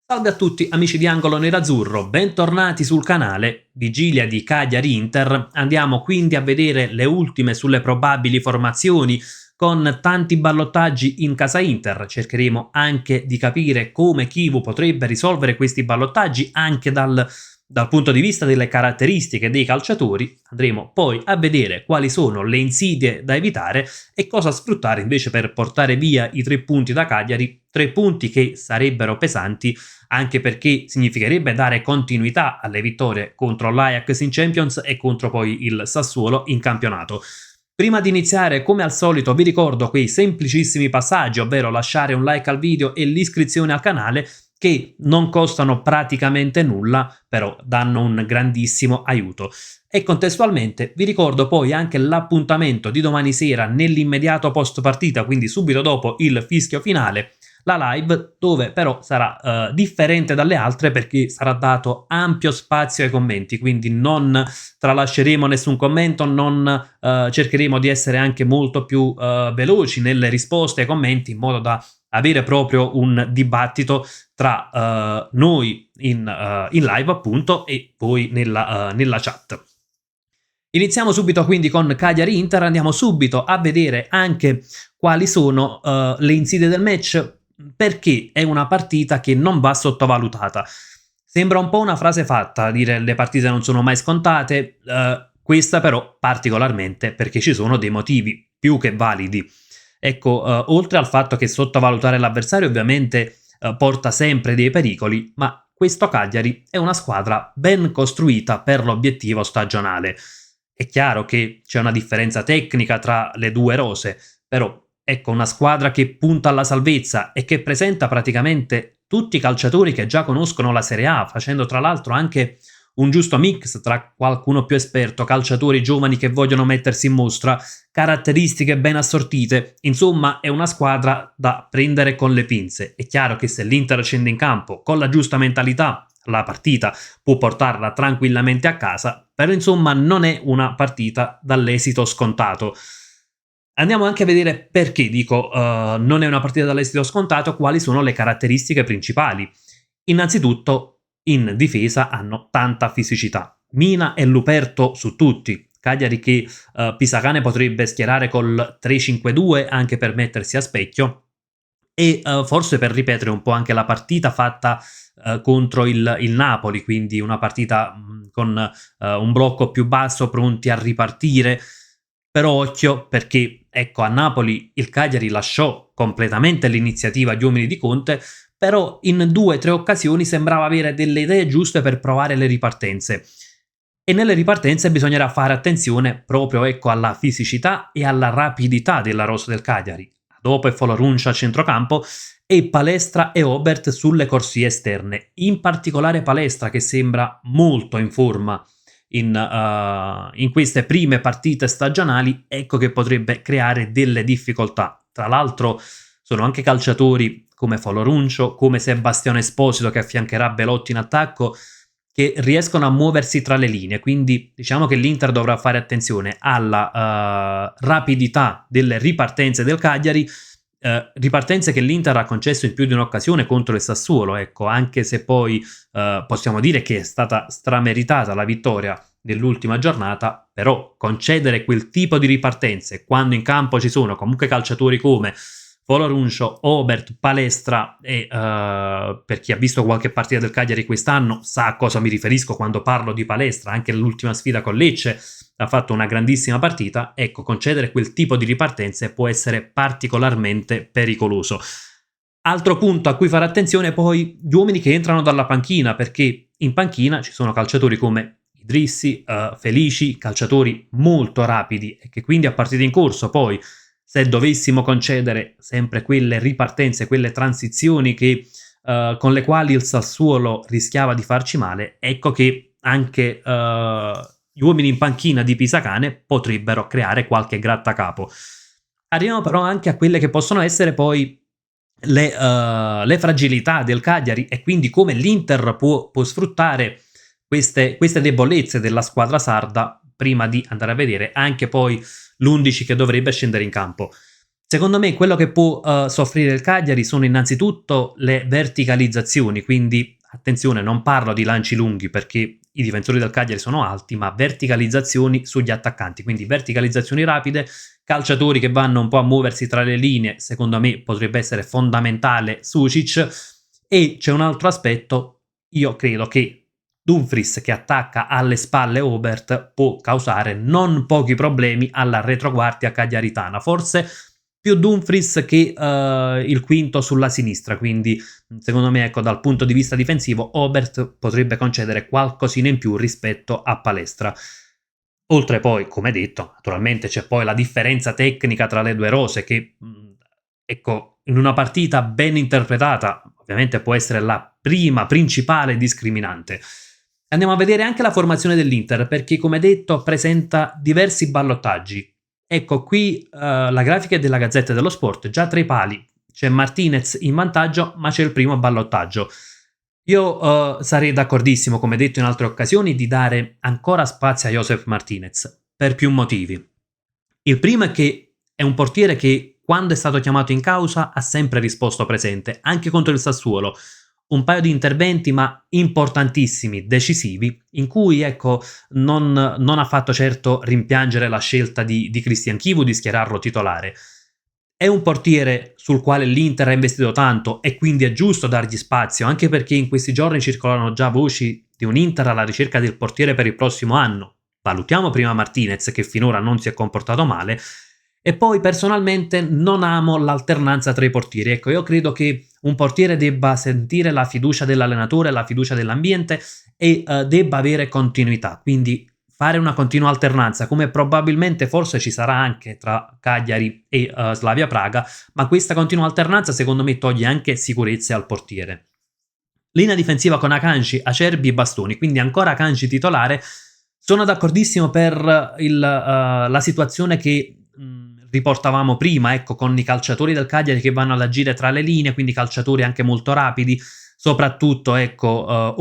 Salve a tutti amici di Angolo Nerazzurro, bentornati sul canale. Vigilia di Cagliari-Inter, andiamo quindi a vedere le ultime sulle probabili formazioni con tanti ballottaggi in casa Inter. Cercheremo anche di capire come Chivu potrebbe risolvere questi ballottaggi anche dal punto di vista delle caratteristiche dei calciatori. Andremo poi a vedere quali sono le insidie da evitare e cosa sfruttare invece per portare via i 3 punti da Cagliari, 3 punti che sarebbero pesanti anche perché significherebbe dare continuità alle vittorie contro l'Ajax in Champions e contro poi il Sassuolo in campionato. Prima di iniziare, come al solito, vi ricordo quei semplicissimi passaggi, ovvero lasciare un like al video e l'iscrizione al canale, che non costano praticamente nulla, però danno un grandissimo aiuto. E contestualmente vi ricordo poi anche l'appuntamento di domani sera nell'immediato post partita, quindi subito dopo il fischio finale, la live, dove però sarà differente dalle altre perché sarà dato ampio spazio ai commenti, quindi non tralasceremo nessun commento, non cercheremo di essere anche molto più veloci nelle risposte ai commenti, in modo da avere proprio un dibattito tra noi in live appunto e voi nella chat. Iniziamo subito quindi con Cagliari-Inter, andiamo subito a vedere anche quali sono le insidie del match, perché è una partita che non va sottovalutata. Sembra un po' una frase fatta dire le partite non sono mai scontate, questa però particolarmente perché ci sono dei motivi più che validi. Ecco, oltre al fatto che sottovalutare l'avversario ovviamente porta sempre dei pericoli, ma questo Cagliari è una squadra ben costruita per l'obiettivo stagionale. È chiaro che c'è una differenza tecnica tra le due rose, però ecco, una squadra che punta alla salvezza e che presenta praticamente tutti i calciatori che già conoscono la Serie A, facendo tra l'altro anche un giusto mix tra qualcuno più esperto, calciatori giovani che vogliono mettersi in mostra, caratteristiche ben assortite. Insomma, è una squadra da prendere con le pinze. È chiaro che se l'Inter scende in campo con la giusta mentalità, la partita può portarla tranquillamente a casa, però insomma non è una partita dall'esito scontato. Andiamo anche a vedere perché dico non è una partita dall'esito scontato, quali sono le caratteristiche principali. Innanzitutto, in difesa hanno tanta fisicità. Mina e Luperto su tutti. Cagliari che Pisacane potrebbe schierare col 3-5-2 anche per mettersi a specchio e forse per ripetere un po' anche la partita fatta contro il Napoli, quindi una partita con un blocco più basso, pronti a ripartire. Però occhio perché, ecco, a Napoli il Cagliari lasciò completamente l'iniziativa agli uomini di Conte, però in 2 o 3 occasioni sembrava avere delle idee giuste per provare le ripartenze. E nelle ripartenze bisognerà fare attenzione proprio, ecco, alla fisicità e alla rapidità della rosa del Cagliari. Dopo è Foloruncia a centrocampo e Palestra e Obert sulle corsie esterne. In particolare Palestra, che sembra molto in forma in queste prime partite stagionali, ecco che potrebbe creare delle difficoltà. Tra l'altro sono anche calciatori come Foloruncio, come Sebastiano Esposito che affiancherà Belotti in attacco, che riescono a muoversi tra le linee, quindi diciamo che l'Inter dovrà fare attenzione alla rapidità delle ripartenze del Cagliari, ripartenze che l'Inter ha concesso in più di un'occasione contro il Sassuolo, ecco, anche se poi possiamo dire che è stata strameritata la vittoria dell'ultima giornata, però concedere quel tipo di ripartenze quando in campo ci sono comunque calciatori come Foloruncio, Obert, Palestra e per chi ha visto qualche partita del Cagliari quest'anno sa a cosa mi riferisco quando parlo di Palestra, anche l'ultima sfida con Lecce ha fatto una grandissima partita. Ecco, concedere quel tipo di ripartenze può essere particolarmente pericoloso. Altro punto a cui fare attenzione poi, gli uomini che entrano dalla panchina, perché in panchina ci sono calciatori come Idrissi, Felici, calciatori molto rapidi e che quindi a partita in corso poi, se dovessimo concedere sempre quelle ripartenze, quelle transizioni che, con le quali il Sassuolo rischiava di farci male, ecco che anche gli uomini in panchina di Pisacane potrebbero creare qualche grattacapo. Arriviamo però anche a quelle che possono essere poi le fragilità del Cagliari e quindi come l'Inter può sfruttare queste debolezze della squadra sarda prima di andare a vedere anche poi l'11 che dovrebbe scendere in campo. Secondo me quello che può soffrire il Cagliari sono innanzitutto le verticalizzazioni, quindi attenzione, non parlo di lanci lunghi perché i difensori del Cagliari sono alti, ma verticalizzazioni sugli attaccanti, quindi verticalizzazioni rapide, calciatori che vanno un po' a muoversi tra le linee, secondo me potrebbe essere fondamentale Sucic. E c'è un altro aspetto, io credo che Dumfries che attacca alle spalle Obert può causare non pochi problemi alla retroguardia cagliaritana, forse più Dumfries che il quinto sulla sinistra, quindi secondo me ecco dal punto di vista difensivo Obert potrebbe concedere qualcosina in più rispetto a Palestra. Oltre poi, come detto, naturalmente c'è poi la differenza tecnica tra le due rose che, ecco, in una partita ben interpretata, ovviamente può essere la prima principale discriminante. Andiamo a vedere anche la formazione dell'Inter, perché come detto presenta diversi ballottaggi. Ecco qui la grafica è della Gazzetta dello Sport, già tra i pali c'è Martinez in vantaggio, ma c'è il primo ballottaggio. Io sarei d'accordissimo, come detto in altre occasioni, di dare ancora spazio a Josef Martinez, per più motivi. Il primo è che è un portiere che, quando è stato chiamato in causa, ha sempre risposto presente, anche contro il Sassuolo. Un paio di interventi, ma importantissimi, decisivi, in cui, ecco, non ha fatto certo rimpiangere la scelta di Christian Chivu di schierarlo titolare. È un portiere sul quale l'Inter ha investito tanto e quindi è giusto dargli spazio, anche perché in questi giorni circolano già voci di un Inter alla ricerca del portiere per il prossimo anno. Valutiamo prima Martinez, che finora non si è comportato male, e poi personalmente non amo l'alternanza tra i portieri. Ecco, io credo che un portiere debba sentire la fiducia dell'allenatore, la fiducia dell'ambiente e debba avere continuità. Quindi fare una continua alternanza, come probabilmente forse ci sarà anche tra Cagliari e Slavia Praga, ma questa continua alternanza secondo me toglie anche sicurezze al portiere. Linea difensiva con Akanji, Acerbi e Bastoni, quindi ancora Akanji titolare. Sono d'accordissimo per la situazione che riportavamo prima, ecco, con i calciatori del Cagliari che vanno ad agire tra le linee, quindi calciatori anche molto rapidi, soprattutto, ecco,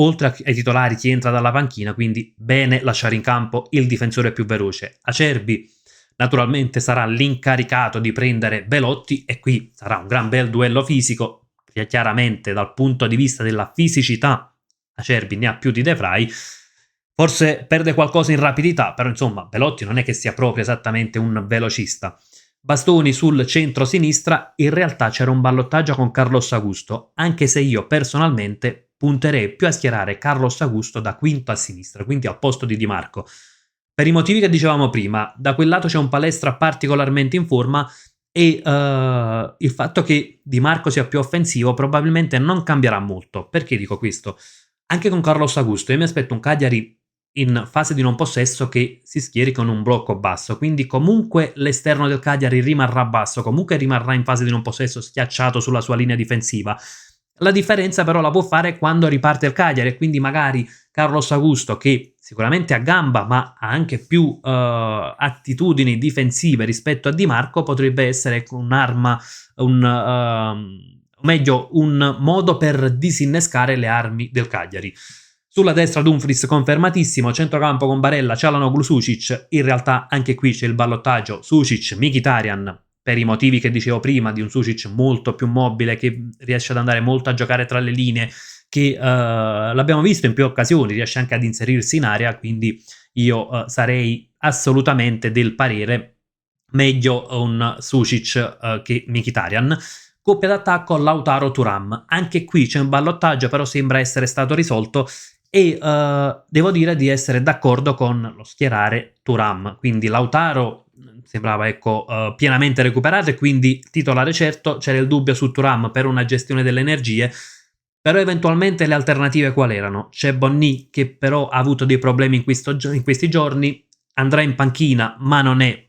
oltre ai titolari chi entra dalla panchina, quindi bene lasciare in campo il difensore più veloce. Acerbi naturalmente sarà l'incaricato di prendere Belotti e qui sarà un gran bel duello fisico, chiaramente dal punto di vista della fisicità Acerbi ne ha più di De Vrij, forse perde qualcosa in rapidità, però insomma Belotti non è che sia proprio esattamente un velocista. Bastoni sul centro-sinistra, in realtà c'era un ballottaggio con Carlos Augusto, anche se io personalmente punterei più a schierare Carlos Augusto da quinto a sinistra, quindi al posto di Di Marco. Per i motivi che dicevamo prima, da quel lato c'è un Palestra particolarmente in forma e il fatto che Di Marco sia più offensivo probabilmente non cambierà molto. Perché dico questo? Anche con Carlos Augusto io mi aspetto un Cagliari in fase di non possesso che si schieri con un blocco basso, quindi comunque l'esterno del Cagliari rimarrà basso, comunque rimarrà in fase di non possesso schiacciato sulla sua linea difensiva. La differenza però la può fare quando riparte il Cagliari e quindi magari Carlos Augusto, che sicuramente ha gamba ma ha anche più attitudini difensive rispetto a Di Marco, potrebbe essere un'arma, meglio un modo per disinnescare le armi del Cagliari. Sulla destra Dumfries confermatissimo, centrocampo con Barella, Çalhanoğlu, Sucic. In realtà anche qui c'è il ballottaggio Sucic-Mkhitaryan, per i motivi che dicevo prima, di un Sucic molto più mobile, che riesce ad andare molto a giocare tra le linee, che l'abbiamo visto in più occasioni, riesce anche ad inserirsi in area, quindi io sarei assolutamente del parere meglio un Sucic che Mkhitaryan. Coppia d'attacco Lautaro Thuram, anche qui c'è un ballottaggio, però sembra essere stato risolto e devo dire di essere d'accordo con lo schierare Thuram, quindi Lautaro sembrava ecco pienamente recuperato e quindi titolare certo. C'era il dubbio su Thuram per una gestione delle energie, però eventualmente le alternative qual erano? C'è Bonni che però ha avuto dei problemi in questi giorni, andrà in panchina ma non è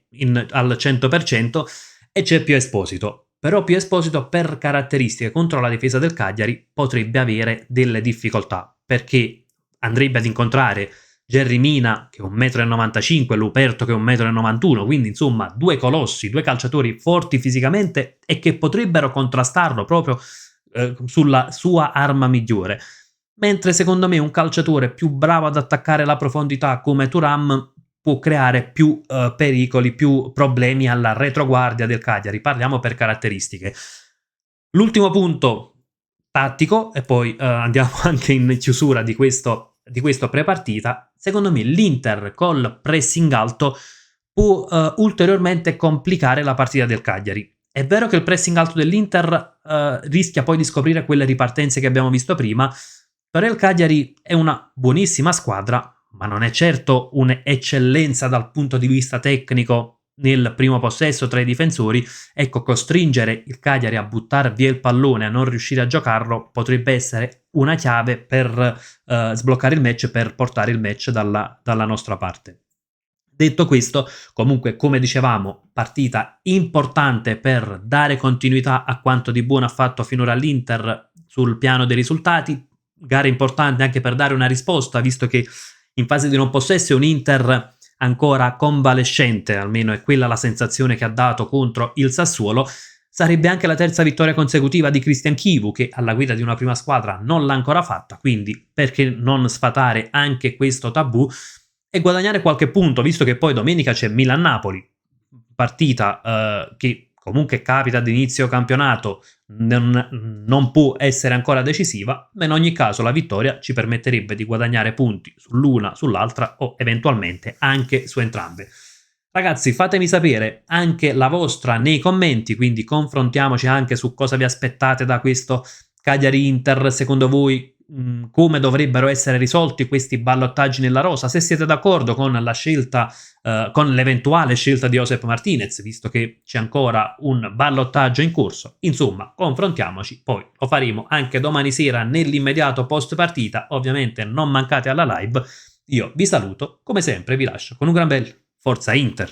al 100%, e c'è Pio Esposito. Però Pio Esposito per caratteristiche contro la difesa del Cagliari potrebbe avere delle difficoltà, perché andrebbe ad incontrare Jerry Mina che è 1,95 m e Luperto che è 1,91 m, quindi insomma due colossi, due calciatori forti fisicamente e che potrebbero contrastarlo proprio sulla sua arma migliore. Mentre secondo me un calciatore più bravo ad attaccare la profondità come Thuram può creare più pericoli, più problemi alla retroguardia del Cagliari. Parliamo per caratteristiche. L'ultimo punto tattico, e poi andiamo anche in chiusura di questo prepartita. Secondo me l'Inter col pressing alto può ulteriormente complicare la partita del Cagliari. È vero che il pressing alto dell'Inter rischia poi di scoprire quelle ripartenze che abbiamo visto prima, però il Cagliari è una buonissima squadra, ma non è certo un'eccellenza dal punto di vista tecnico nel primo possesso tra i difensori. Ecco, costringere il Cagliari a buttare via il pallone, a non riuscire a giocarlo, potrebbe essere una chiave per sbloccare il match, per portare il match dalla nostra parte. Detto questo, comunque, come dicevamo, partita importante per dare continuità a quanto di buono ha fatto finora l'Inter sul piano dei risultati, gara importante anche per dare una risposta, visto che in fase di non possesso è un Inter ancora convalescente, almeno è quella la sensazione che ha dato contro il Sassuolo. Sarebbe anche la terza vittoria consecutiva di Christian Chivu, che alla guida di una prima squadra non l'ha ancora fatta, quindi perché non sfatare anche questo tabù e guadagnare qualche punto, visto che poi domenica c'è Milan-Napoli, partita che comunque capita ad inizio campionato, non può essere ancora decisiva, ma in ogni caso la vittoria ci permetterebbe di guadagnare punti sull'una, sull'altra o eventualmente anche su entrambe. Ragazzi, fatemi sapere anche la vostra nei commenti, quindi confrontiamoci anche su cosa vi aspettate da questo Cagliari-Inter. Secondo voi come dovrebbero essere risolti questi ballottaggi nella rosa, se siete d'accordo con la scelta, con l'eventuale scelta di Josep Martinez, visto che c'è ancora un ballottaggio in corso. Insomma, confrontiamoci, poi lo faremo anche domani sera nell'immediato post partita. Ovviamente non mancate alla live. Io vi saluto, come sempre vi lascio con un gran bel Forza Inter.